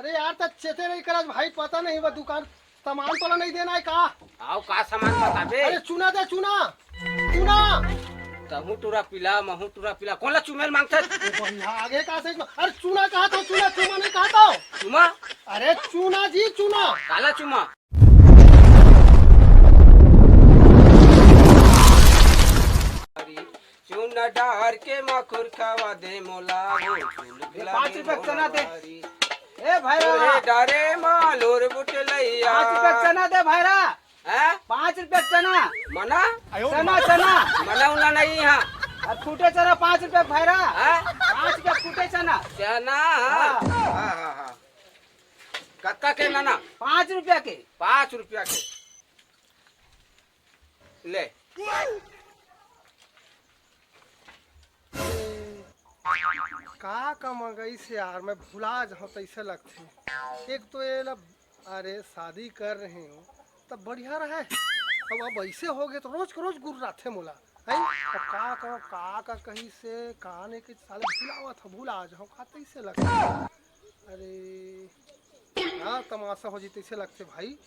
अरे यार तो चेते नहीं करत भाई, पता नहीं वो दुकान सामान तो नहीं देना है का? आओ का सामान बताबे। अरे चूना दे, चूना चूना। तहू तुरा पिला महू तुरा पिला कौन ला चुमेल मांगता बढ़िया आगे का से। अरे चूना कहा तो, चूना चूना नहीं कहा तो। चुमा अरे चूना जी, चूना। काला चुमा चूना डार के मखुर खावा दे मोला 5 रुपए चना दे। ए भाईरा डारे मालोर बुटलैया 5 रुपए चना दे भाईरा। हैं 5 रुपए चना मना चना चना मना उना नहीं यहाँ। और फूटे चना 5 रुपए भाईरा। 5 रुपए फूटे चना चना। हाँ कक्का के नाना 5 रुपया के 5 रुपया के ले। का मंगई से यार मैं भुला जाऊँ तो ऐसे लगते। एक तो ये लब, अरे शादी कर रहे हो तब बढ़िया रहे, अब ऐसे हो गए तो रोज के रोज गुर रहे मोला है। अब का करो का कहीं से कहाने के साले भुलावा था, भुला जाऊँ का तो ऐसे लगता। अरे हाँ तमाशा हो जीते ऐसे लगते भाई।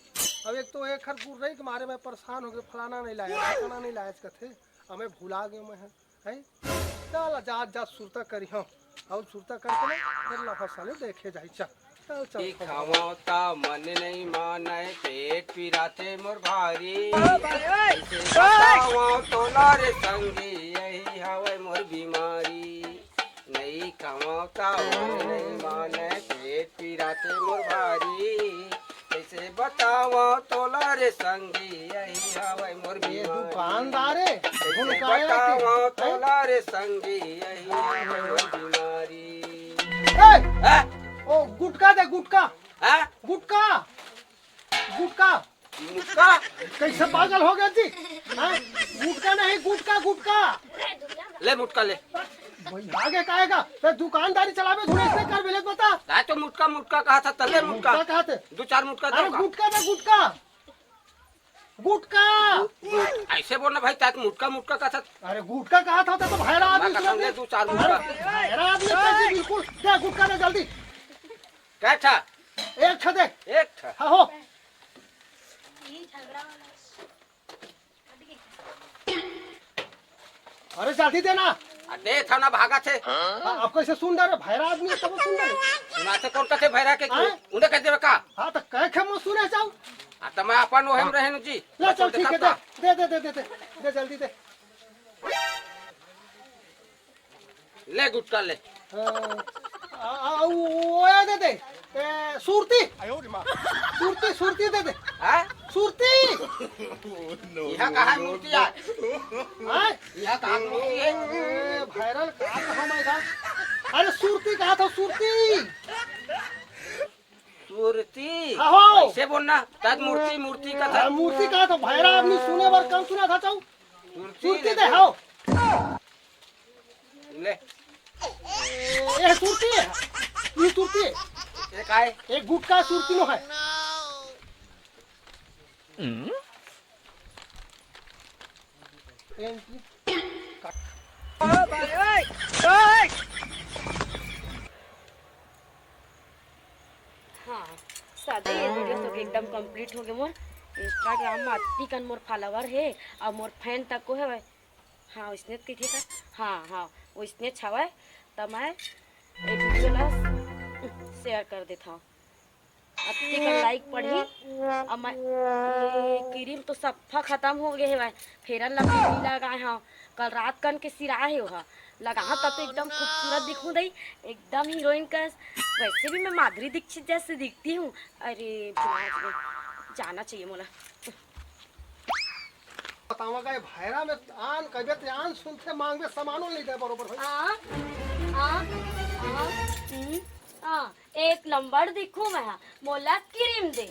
अब एक तो एक हर गुर रही के मारे मैं परेशान हो गए, फलाना नहीं लाया फलाना नहीं लाया कथे, अब मैं भुला गया मैं है। चल जा जा सुरता करी हम और सुरता करके ना फिर लफा साले देखे जाई। चल चल चल खावता मन नहीं माने पेट पिराते मोर भारी तोला रे संगी यही हवे मोर बीमारी। नहीं खावता मन नहीं माने पेट पिराते मोर भारी कैसे बताओ तोला रे संगी यही हवे मोर बीमारी। दुकानदार है बताओ तोला रे संगी यही हवे मोर बीमारी। ओ गुटका दे, गुटका गुटका गुटका मुक्का कैसे पागल हो गया जी? गुटका नहीं, गुटका गुटका ले मुटका ले भाई आगे काएगा तो दुकानदारी चलावे थोड़े इसने कर मिले बता। काय तो मुटका मुटका कहा था तले मुटका कहा थे 2-4 मुटका अरे दो गुटका दे, गुटका गुटका ऐसे बोलना भाई ताकि मुटका मुटका कहा था। अरे गुटका कहा था तो भैरा आदमी मैं कसम ले 2-4 मुटका भैरा आदमी कैसे बिल्कुल दे गुटका दे जल्दी। क्या था एक छ दे, एक था हाँ हो। अरे जल्दी देना दे था ना भागा थे आप कैसे सुन रहे भैरा आदमी सब सुन रहे सुनाते कौन थे भैरा के उन्हें कह देवे का। हाँ तो कह के मैं सुने जाऊँ तो मैं अपन ओहेम रहे नु जी। ले चल ठीक है दे दे दे दे दे दे जल्दी दे। ले गुटका ले वो दे दे सुरती सुरती सुरती दे दे सुरती। यहाँ कहाँ है मूर्ति यार यहाँ कहाँ मूर्ति है वायरल कहाँ मैं था। अरे सुरती कहा था सुरती मूर्ति ऐसे बोलना तद मूर्ति मूर्ति का था मूर्ति कहा था भैरा आदमी सुने बार कम सुना था चाऊ सुरती दे हाओ ले ये सुरती है ये सुरती है एक आए एक गुटका सुरती नो है। हाँ सादे ये वीडियो तो एकदम कंप्लीट हो गए मोर इंस्टाग्राम में अति कन मोर फॉलोवर है और मोर फैन तक को है। हाँ उसने की थी का हाँ हाँ वो इसने छावा है तब मैं एक वीडियो ला शेयर कर देता हूँ अति कन लाइक पढ़ी और मैं क्रीम तो सफा खत्म हो गए है भाई फेरन लगाए हाँ कल रात कन के सिराए है वहाँ लगा तब तो एकदम खूबसूरत दिखूँ दई एकदम हीरोइन का। वैसे भी मैं माधुरी दीक्षित जैसे दिखती हूँ। अरे जाना चाहिए मोला बतावा का भैरा में आन कबियत आन सुनते मांग में सामानों नहीं दे बरोबर एक लंबड़ दिखूं मैं मोला क्रीम दे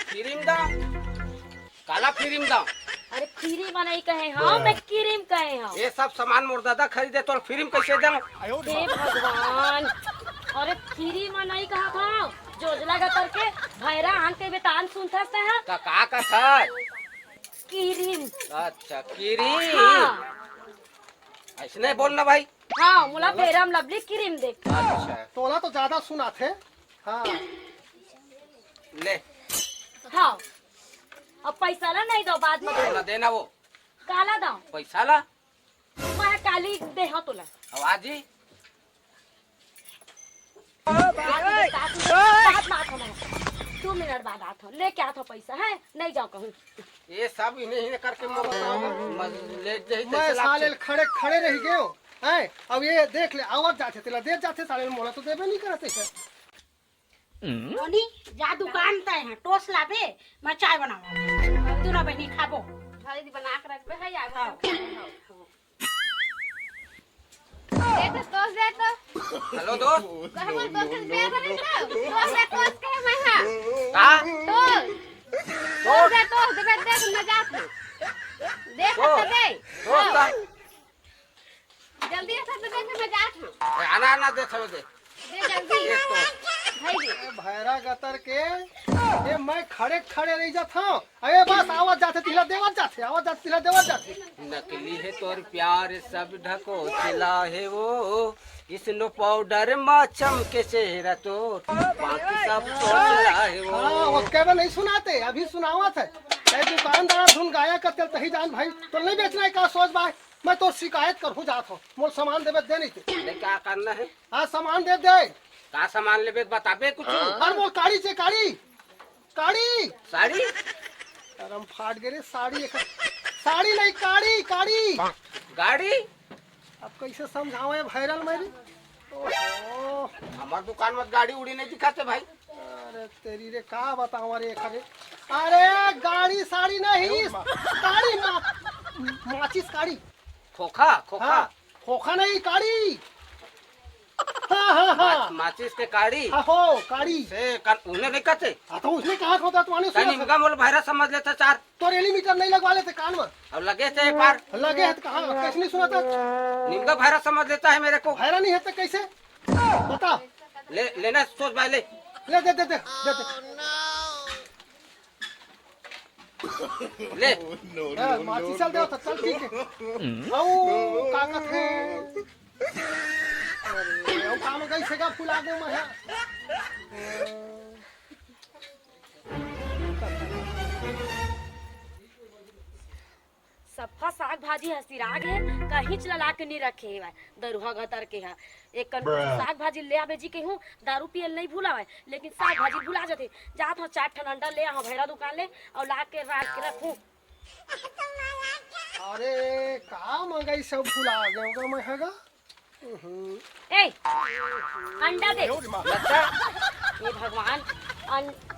क्रीम दा काला क्रीम दा। अरे फ्री बनाई कहे हाँ मैं क्रीम कहे हाँ ये सब सामान मोर दादा खरीदे तो फ्री कैसे दे हे भगवान। अरे फ्री बनाई कहा था जोजला का करके भैरा आन के बेतान सुनता है का था क्रीम। अच्छा क्रीम हाँ। ऐसे नहीं बोलना भाई। हाँ मुला फेरम लवली क्रीम देख। अच्छा तोला तो ज्यादा सुना थे। हाँ ले हाँ अब पैसा ला नहीं दो बाद में ना देना वो काला दो पैसा ला मैं काली दे हाँ तुला आवाज ही 2 मिनट बाद आता हूँ लेके आता हूँ पैसा है नहीं जाओ कहूँ ये सब इन्हें करके ले जाई मैं साले खड़े खड़े रह गए हो हैं अब ये देख ले आवाज जाते तेला देर जाते साले मोला तो देबे नहीं करते है ओनी जा दुकान पे है टोस्ट लाबे मैं चाय बनाऊंगा तू ना बनी खाबो जल्दी बना के रख बे है यार दे तो दे तो हेलो दोस्त हमर दोस्त दे नहीं तो दोस्त दोस्त के मैं हां का तो दे देख मजाक देख तो दे दोस्त जल्दी से दे देख मजाक आना आना दे चलो दे दे जल्दी एक तो भाई दे भैरा गतर के ये मैं खड़े खड़े रह जाता हूं अरे बस आवाज जाते तिला देवत जाते आवाज जाते तिला देवत जाते नकली है तोर प्यार सब ढको चिला है वो इसनो पाउडर मा चमके चेहरा तो बाकी सब चोचला है वो हां उसके में नहीं सुनाते अभी सुनावत है ए दुकानदार धुन गाया करते तही जान भाई तो नहीं बेचना है का सोच भाई मैं तो शिकायत करहु जात हूं मोर सामान देबे दे नहीं थे ले क्या करना है हां सामान दे दे का सामान लेबे बताबे कुछ और वो काड़ी से काड़ी काड़ी साड़ी अरे हम फाट गए रे साड़ी एक साड़ी नहीं काड़ी काड़ी गाड़ी अब कैसे समझावे वायरल मेरी ओहो हमार दुकान में गाड़ी उड़ी नहीं दिखाते भाई अरे तेरी रे का बताऊं रे खरे अरे गाड़ी साड़ी नहीं काड़ी माचिस काड़ी खोखा खोखा हाँ खोखा नहीं काड़ी हाँ हाँ हाँ माचिस के गाड़ी हाँ हो काड़ी से उन्हें नहीं कहते हाँ तो उसने कहा होता तुम्हारे तनी मुगा मोल भाईरा समझ लेता चार तो रेली मीटर नहीं लगवा लेते कान में अब लगे थे एक बार लगे है तो कहाँ कैसे नहीं सुना था निमगा भाईरा समझ लेता है मेरे को हैरान नहीं है तो कैसे बता लेना सोच भाई ले ले दे दे दे दे ले माची चल दे तो चल ठीक है आओ कागज है अरे आओ काम गई से का फुला दे मैं सबका साग भाजी हसीराग है कहीं चला के नहीं रखे है दरुहा गतर के है एक साग भाजी ले आवे जी के हूँ दारू पियल नहीं भूला है लेकिन साग भाजी भूला जाते जात हो 4 ठन अंडा ले आ भैरा दुकान ले और ला के रात के रखूं अरे का मंगाई सब फुला गया मैं हैगा ए अंडा दे लज्जा ये भगवान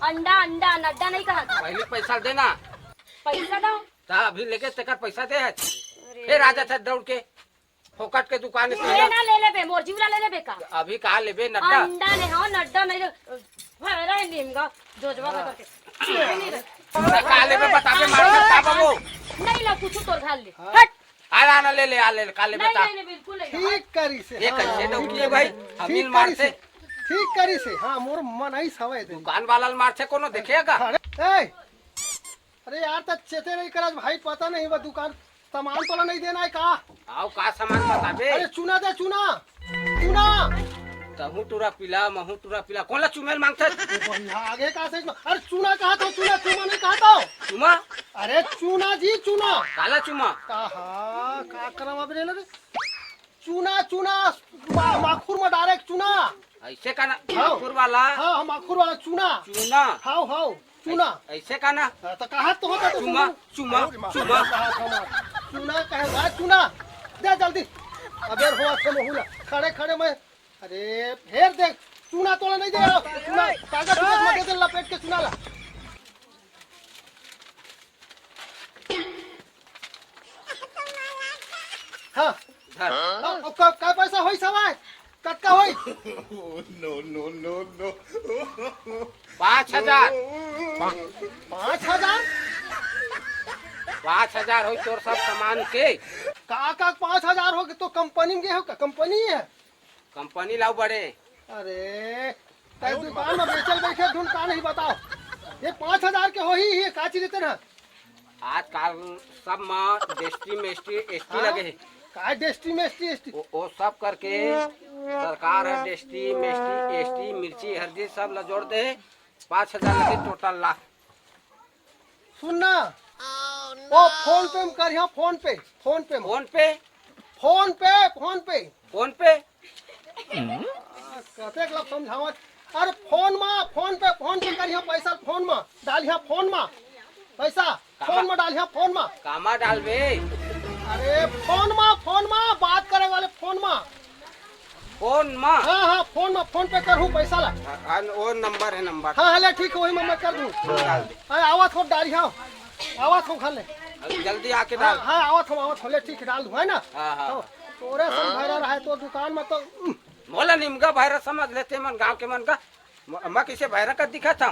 अंडा अंडा नड्डा नहीं कहा था पहले पैसा देना पैसा दो ता अभी लेके तेकर पैसा दे है फिर आ जाता दौड़ के फोकट के दुकान से ले ना ले लेबे मोर जीवला ले लेबे का अभी कहा लेबे नड्डा अंडा ले हां नड्डा नहीं भैरा है नीमगा जोजवा का करके कहा लेबे बताबे मार सकता बाबू नहीं ला कुछ तोर घाल ले हट आ ना ले ले आ ले काले नहीं बता नहीं बिल्कुल नहीं ठीक करी से ये कैसे दौड़िए भाई हमील ठीक मार करी से से ठीक करी से हाँ मोर मन आई सवय दे दुकान वाला मार से कोनो देखेगा अरे अरे यार तो चेते नहीं करज भाई पता नहीं वो दुकान सामान तो नहीं देना है का आओ का सामान बताबे अरे चुना दे चुना चुना तहू टूरा पिला महू टूरा पिला कौन ला चुमेल मांगते बढ़िया आगे का से अरे चुना कहा तो चुना चुमा नहीं कहा तो चुमा अरे चुना जी चुना काला चुमा कहा का करम अब रे चुना चुना माखुर में डायरेक्ट चुना ऐसे का ना हाँ। माखुर वाला हाँ माखुर वाला चुना चुना हाउ हाउ चुना ऐसे का ना तो कहा तो होता तो चुमा चुमा चुमा चुना कहे चुना दे जल्दी अबेर हुआ से बहुला खड़े खड़े में अरे फेर देख चुना तोड़ा नहीं दे चुना कागज में दे दे लपेट के चुना ला हाँ धर का पैसा होई सवाय कटका होई no. 5,000 5,000 5,000 हो तोर सब सामान के का 5,000 हो तो कंपनी में हो का कंपनी है कंपनी लाओ बड़े अरे तै दुकान में बेचल बैठे ढूंढ का नहीं बताओ ये 5,000 के हो ही है का चीज लेते ना आजकल सब में डेस्टी मेस्टी एसटी लगे है का डेस्टी मेस्टी एस्टी वो सब करके सरकार है डेस्टी मेस्टी एसटी मिर्ची हल्दी सब ला जोड़ दे 5,000 लगे टोटल ला। सुनना ओ फोन पे में करिया, फोन पे में। फोन पे कतेक लोग समझावत। अरे फोन पे करिया पैसा, फोन में डालिया, फोन में पैसा, फोन में डालिया, फोन में। कामा डालबे? अरे फोन में बात करे वाले फोन में। हाँ फोन पे करूँ पैसा ला। वो नंबर है नंबर। हाँ हले ठीक है, वही मैं कर दूँ। डाल दे। अरे आवत हो डालिया, आवत हो घर ले। जल्दी आके डाल। हाँ आवत हो ले, ठीक है डाल दूँ है ना। हाँ। तोरे सब भरा रहा है तो दुकान में तो मोला निमगा भाईरा समझ लेते मन गांव के मन का। मैं किसे भाईरा का दिखा था